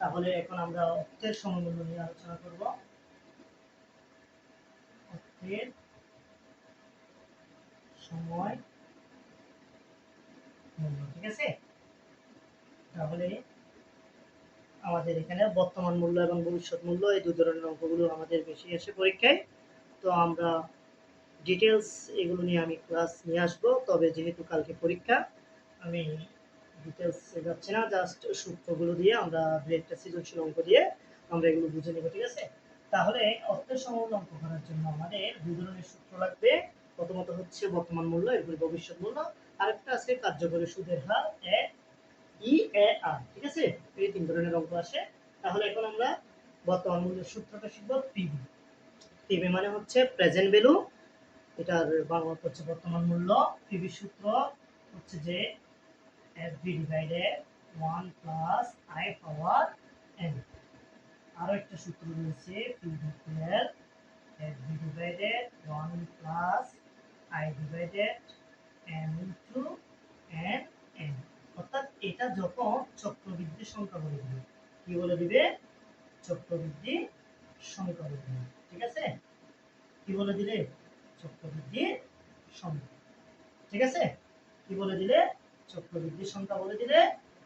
তাহলে এখন আমরা অর্থের সমমূল্য নিয়ে আলোচনা করব। অর্থের সময় মূল্য, ঠিক আছে। তাহলে আমাদের এখানে বর্তমান মূল্য এবং ভবিষ্যৎ মূল্য এই দুই ধরনের অঙ্কগুলো আমাদের বেশি আসে পরীক্ষায়। তো আমরা ডিটেলস এগুলো নিয়ে আমি ক্লাস নিয়ে আসবো, তবে যেহেতু কালকে পরীক্ষা আমি ডিটেলস যাচ্ছি না, জাস্ট সূত্রগুলো দিয়ে আমরা দু একটা সৃজনশীল অঙ্ক দিয়ে আমরা এগুলো বুঝে নেব, ঠিক আছে। তাহলে অর্থের সমমূল্য অঙ্ক করার জন্য আমাদের দুই ধরনের সূত্র লাগবে। প্রথমত হচ্ছে বর্তমান মূল্য, এরপরে ভবিষ্যৎ মূল্য, আরেকটা আছে কার্যকরী সুদের হার EAR, ঠিক আছে। এই তিন ধরনের অঙ্ক আসে। তাহলে এখন আমরা বর্তমান মূল্যের সূত্রটা শিখব। পিবি। পিবি মানে হচ্ছে প্রেজেন্ট ভ্যালু, এটার বাংলা হচ্ছে বর্তমান মূল্য। পিবি সূত্র হচ্ছে যে FV divided 1 plus I power n। আরো একটা সূত্র রয়েছে PB equal FV divided 1 plus I divided n into n n। অর্থাৎ এটা যখন চক্রবৃদ্ধি সংখ্যা বলে দিবে, কি বলে দিবে? চক্রবৃদ্ধি সংখ্যা বলে দিবে, ঠিক আছে। কি বলে দিলে? চক্রবৃদ্ধি সংখ্যা, ঠিক আছে। কি বলে দিলে? চক্রবৃদ্ধি সংখ্যা বলে দিলে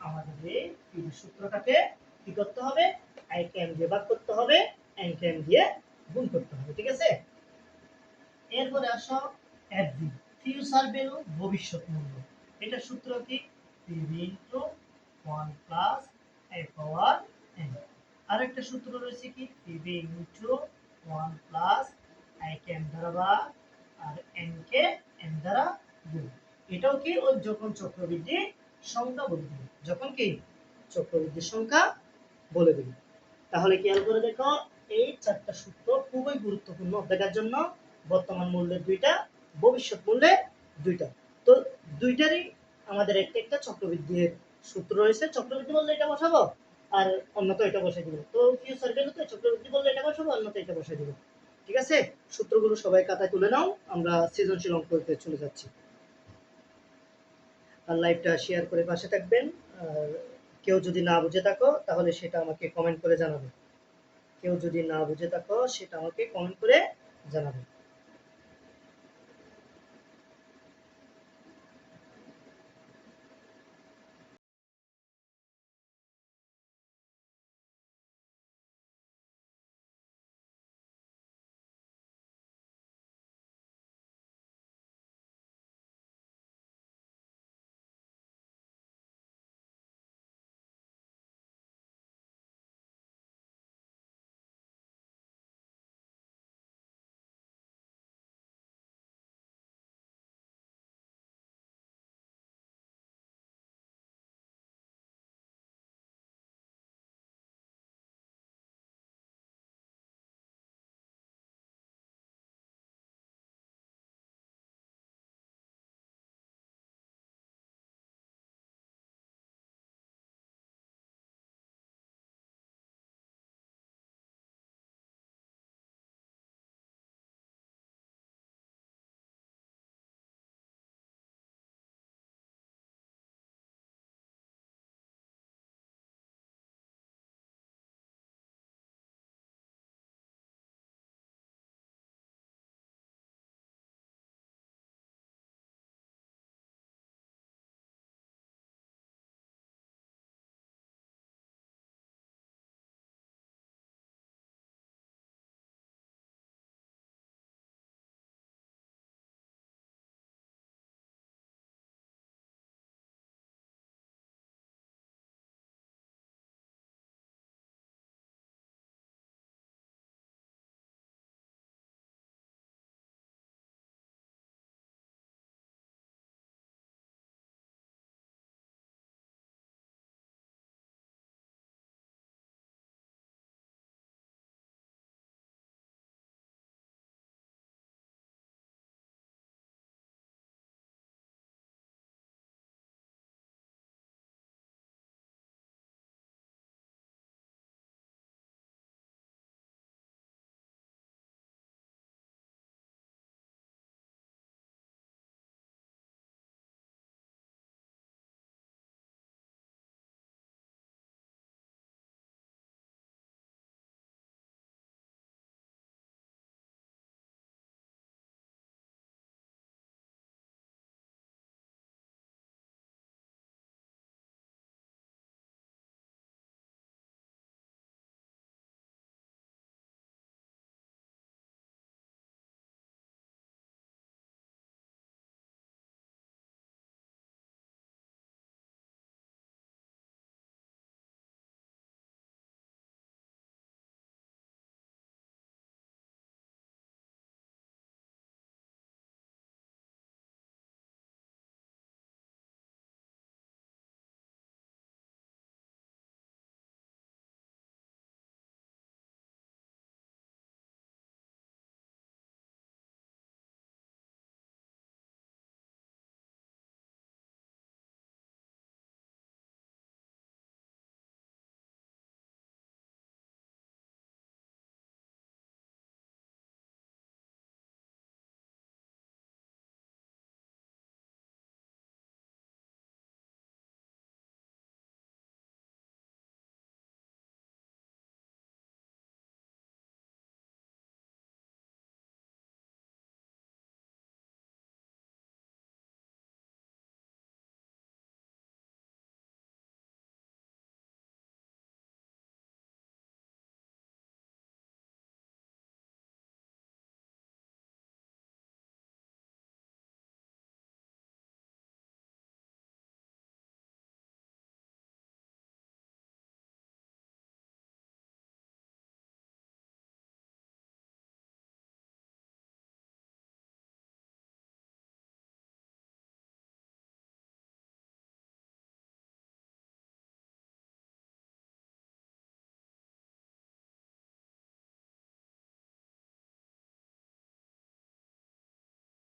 আমাদের এই পিবি সূত্রটাকে কি করতে হবে? i কে m দিয়ে ভাগ করতে হবে, n কে m দিয়ে গুণ করতে হবে, ঠিক আছে। এরপরে আসো FV, ফিউচার ভ্যালু, ভবিষ্যৎ মূল্য। এটা সূত্র কি? PB into 1 plus i power n। আরেকটা সূত্র রয়েছে কি? PB into 1 plus i K m দ্বারা ভাগ আর n কে m দ্বারা গুণ। এটাও কি? ওই যখন চক্রবৃদ্ধি সংখ্যা বলে দিবে, যখন কি চক্রবৃদ্ধি সংখ্যা বলে দিবে। তাহলে খেয়াল করে দেখো, এই চারটা সূত্র খুবই গুরুত্বপূর্ণ দেখার জন্য। বর্তমান মূল্যের দুইটা, ভবিষ্যৎ মূল্যের দুইটা। তো দুইটারই আমাদের একটা একটা চক্রবৃদ্ধির সূত্র রয়েছে। চক্রবৃদ্ধি বললে এটা বসাবো, আর অন্যটা এটা বসাই দিব। তো ফিউচার ভ্যালুতে চক্রবৃদ্ধি বললে এটা বসাবো, অন্যটা এটা বসাই দিব, ঠিক আছে। সূত্রগুলো সবাই খাতায় তুলে নাও, আমরা সৃজনশীল অঙ্ক করতে চলে যাচ্ছি। আর লাইভটা শেয়ার করে পাশে থাকবেন। আর কেউ যদি না বুঝে থাকো তাহলে সেটা আমাকে কমেন্ট করে জানাবে। কেউ যদি না বুঝে থাকো সেটা আমাকে কমেন্ট করে জানাবে।